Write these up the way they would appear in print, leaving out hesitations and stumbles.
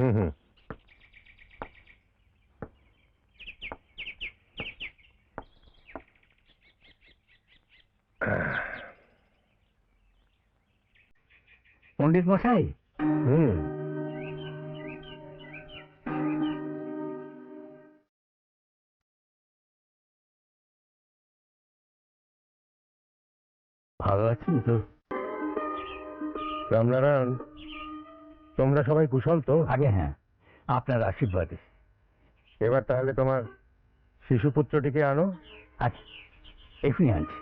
হুম হুম। পণ্ডিত মশাই, হুম, ভালো আছেন তো? রামনারায়ণ, তোমরা সবাই কুশল তো? আগে হ্যাঁ, আপনার আশীর্বাদে। এবার তাহলে তোমার শিশুপুত্রটিকে আনো। আচ্ছা, এখনই আনছি।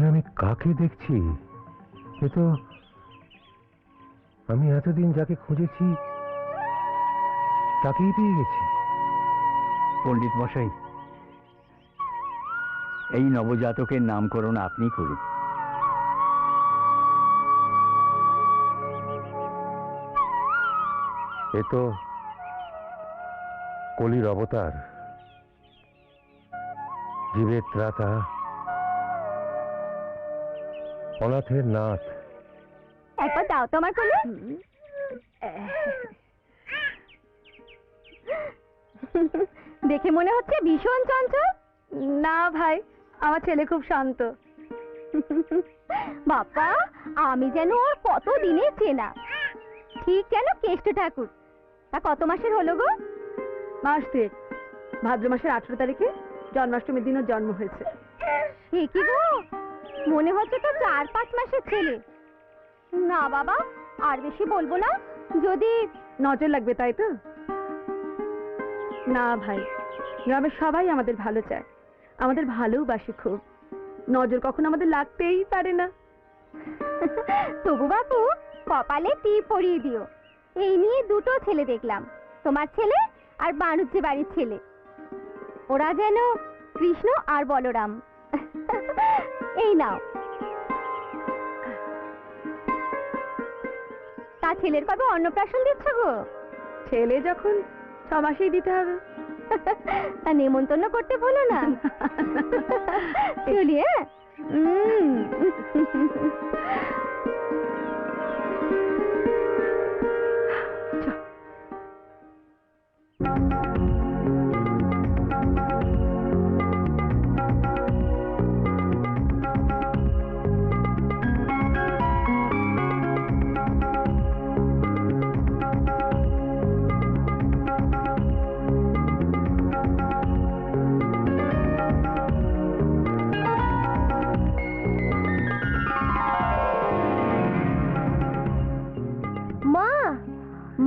আমি কাকে দেখছি? এ তো আমি এতদিন যাকে খুঁজেছি তাকেই পেয়ে গেছি। পণ্ডিত মশাই, এই নবজাতকের নামকরণ আপনি করুন। এ তো কলির অবতার, জীবের ত্রাতা, অনাথের নাথ। একবার দাও তো আমার কোলে। দেখে মনে হচ্ছে ভীষণ চঞ্চল। না ভাই, আমার ছেলে খুব শান্ত। বাবা, আমি যেন ওর কত দিনের চেনা। ঠিক যেন কেষ্ট ঠাকুর। তা কত মাসের হলো গো? মাস 2। ভাদ্র মাসের 18 তারিখে জন্মাষ্টমীর দিন ওর জন্ম হয়েছে। এ কি গো, মনে হচ্ছে তো 4-5 মাসের ছেলে। না বাবা, আর বেশি বলবো না, যদি নজর লাগবে তাই তো। না ভাই, গ্রামের সবাই আমাদের ভালো চায়, আমাদের ভালোবাসে খুব। নজর কখনো আমাদের লাগতেই পারে না। তবু বাপু, কপালে টিপ পরিয়ে দিও। এই নিয়ে 2টো ছেলে দেখলাম, তোমার ছেলে আর বাণুজ্য বাড়ির ছেলে। ওরা যেন কৃষ্ণ আর বলরাম। এই নাও। তা ছেলের কবে অন্নপ্রাশন দিচ্ছ গো? ছেলে যখন 6 মাসেই দিতে হবে। তা নেমন্তন্ন করতে বলো না। চলি, হ্যাঁ।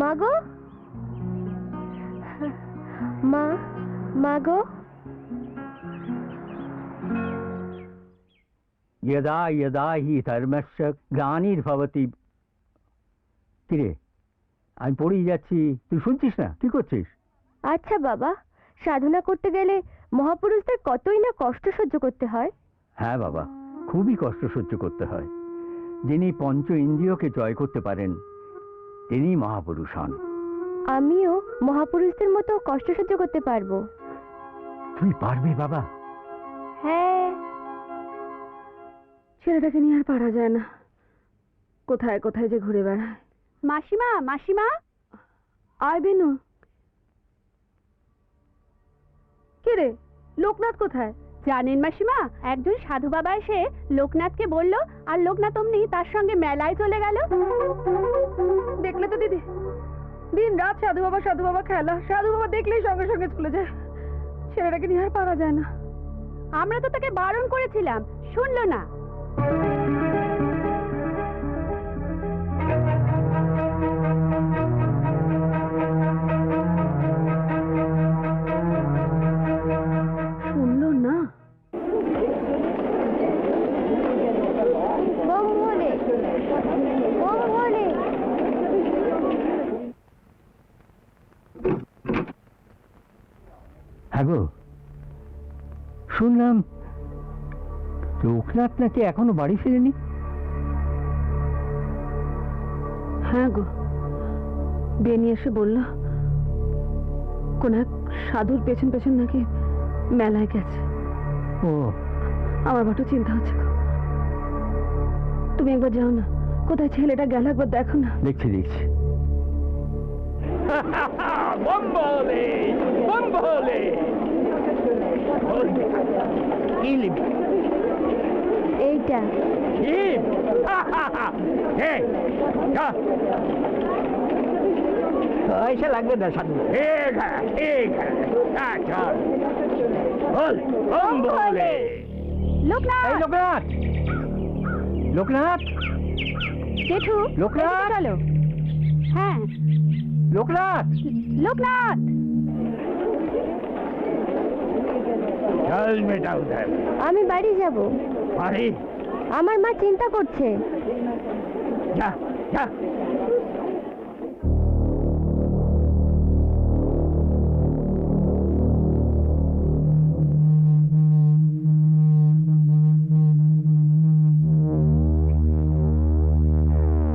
মাগো, মাগো। यदा यदा हि धर्मस्य গ্লানির্ভবতি। কিরে, আমি পড়েই যাচ্ছি, তুই শুনছিস না? কি করছিস? আচ্ছা বাবা, সাধনা করতে গেলে মহাপুরুষদের কতই না কষ্ট সহ্য করতে হয়। হ্যাঁ বাবা, খুবই কষ্ট সহ্য করতে হয়। যিনি পঞ্চ ইন্দ্রিয়কে জয় করতে পারেন তিনি মহাপুরুষ হন। আমিও মহাপুরুষদের মতো কষ্ট সহ্য করতে পারবো। তুই পারবি বাবা? হ্যাঁ। ছেলেটাকে নিয়ে আর পারা যায় না, কোথায় কোথায় যে ঘুরে বেড়ায়। মাসিমা, মাসিমা। আয় বেনু। কে রে, লোকনাথ কোথায়? জানেন মাসিমা, একজন সাধু বাবা এসে লোকনাথকে বলল, আর লোকনাথ অমনি তার সঙ্গে মেলায় চলে গেল। দেখলে তো দিদি, দিন রাত সাধু বাবা খেলা। সাধু বাবা দেখলেই সঙ্গে সঙ্গে চলে যায়। ছেলেটাকে নিয়ে আর পারা যায় না। আমরা তো তাকে বারণ করেছিলাম, শুনলো না। শুনলো না। হ্যাঁ গো, শুনলাম লোকনাথ নাকি এখনো বাড়ি ফিরেনি। হ্যাঁ গো, বেনি এসে বলল কোন এক সাধুর পেছন পেছন নাকি মেলায় গেছে। ও, আমার বড় চিন্তা হচ্ছে গো। তুমি একবার যাও না, কোথায় ছেলেটা গেল একবার দেখো না। দেখছি দেখছি। বম্বলে বম্বলে ইলিম এইটা ইম হে যা পয়সা লাগবে না সাধু। ঠিক है চল বল বম্বলে লোকনাথ, এই লোকনাথ, লোকনাথ, জেঠু, লোকনাথ! চলো। হ্যাঁ, লোকনাথ, লোকনাথ। चल बेटा उधर আমি বাড়ি যাব। अरे আমার মা চিন্তা করছে। जा जा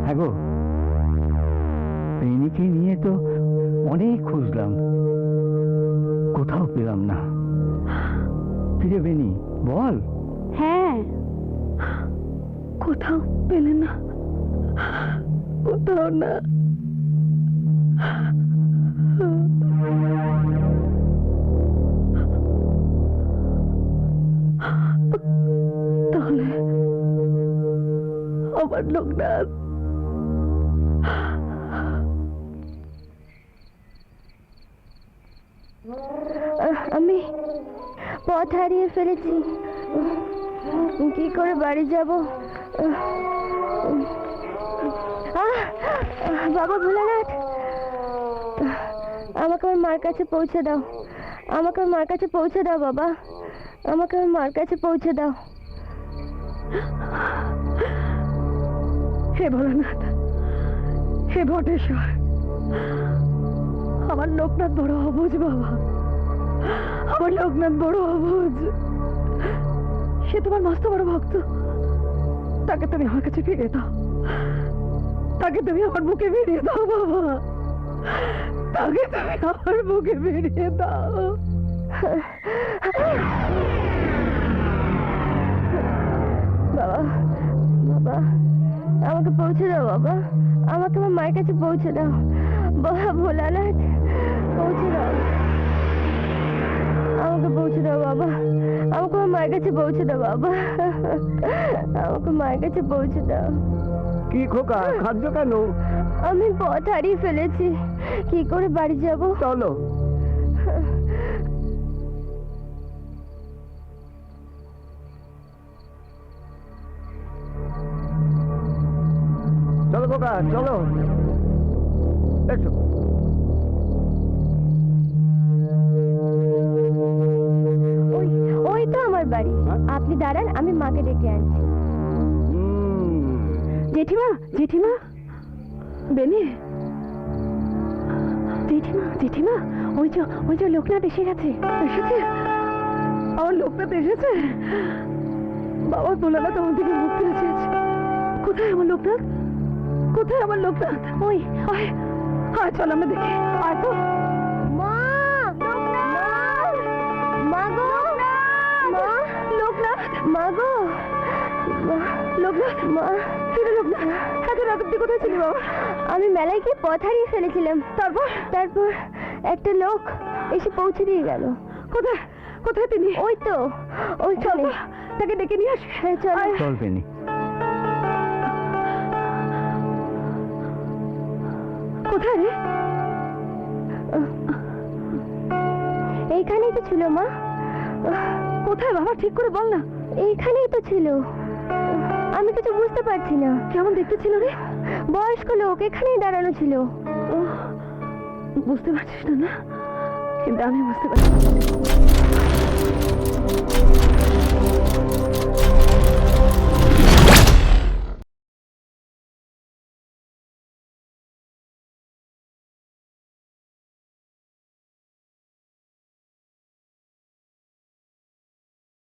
হ্যাঁ গো, বেনিকে নিয়ে তো অনেক খুঁজলাম, কোথাও পেলাম না। ফিরে বেনি বল। হ্যাঁ, কোথাও পেলে না, কোথাও না। তাহলে আমার লোকনাথ। আমি পথ হারিয়ে ফেলেছি, কি করে বাড়ি যাব? বাবা ভোলানাথ, আমাকে আমার মার কাছে পৌঁছে দাও, আমাকে আমার মার কাছে পৌঁছে দাও বাবা, আমাকে আমার মার কাছে পৌঁছে দাও। হে ভোলানাথ, হে বটেশ্বর, আমার লোকনাথ বড় অবুঝ বাবা, আমার লোকনাথ বড় অবুঝ। সে তোমার মস্ত বড় ভক্ত, তাকে তুমি আমার কাছে ফিরে দাও, তাকে তুমি আমার বুকে ফিরিয়ে দাও বাবা, তাকে তুমি আমার বুকে ফিরিয়ে দাও। বাবা, বাবা, আমাকে পৌঁছে দাও বাবা, আমাকে আমার মায়ের কাছে পৌঁছে দাও বাবা, ভোলানাথ পৌঁছে দাও, আমাকে পৌঁছে দাও বাবা, আমাকে আমার মায়ের কাছে পৌঁছে দাও বাবা, আমাকে মায়ের কাছে পৌঁছে দাও। কি খোকা, খাদ্য কেন? আমি পথ হারিয়ে ফেলেছি, কি করে বাড়ি যাব? চলো। চলো খোকা, চলো, এসো। ওই ওই তো আমার বাড়ি, আপনি দাঁড়ান, আমি মাকে ডেকে আনছি। জেঠিমা, জেঠিমা, বেনি, জেঠিমা, জেঠিমা, ওই যে লোকনাথ এসে গেছে। এসেছে? আমার লোকনাথ এসেছে? বাবা ভোলানাথ আমার দিকে মুখ তুলে চেয়েছে। কোথায় আমার লোকনাথ? কোথায় আমার লোকনাথ? ওই আয়, আয় চল আমরা দেখি। আয় তো। মা, লোকনাথ, মা গো, মা, লোকনাথ, মা গো, লোকনাথ, মা, কিরে লোকনাথ, এত রাত অব্দি কোথায় ছিলি বাবা? আমি মেলায় গিয়ে পথ হারিয়ে ফেলেছিলাম। তারপর তারপর একটা লোক এসে পৌঁছে দিয়ে গেল। কোথায়, কোথায় তিনি? ওই তো, ওই চল, তাকে ডেকে নিয়ে আসি। হ্যাঁ চল, চল বেনি। কোথায় রে? এইখানেই তো ছিল মা। কোথায় বাবা, ঠিক করে বল না। এইখানেই তো ছিল, আমি কিছু বুঝতে পারছি না। কেমন দেখতে ছিল রে? বয়স্ক লোক, এখানেই দাঁড়ানো ছিল। বুঝতে পারছিস না না, কিন্তু আমি বুঝতে পারছি।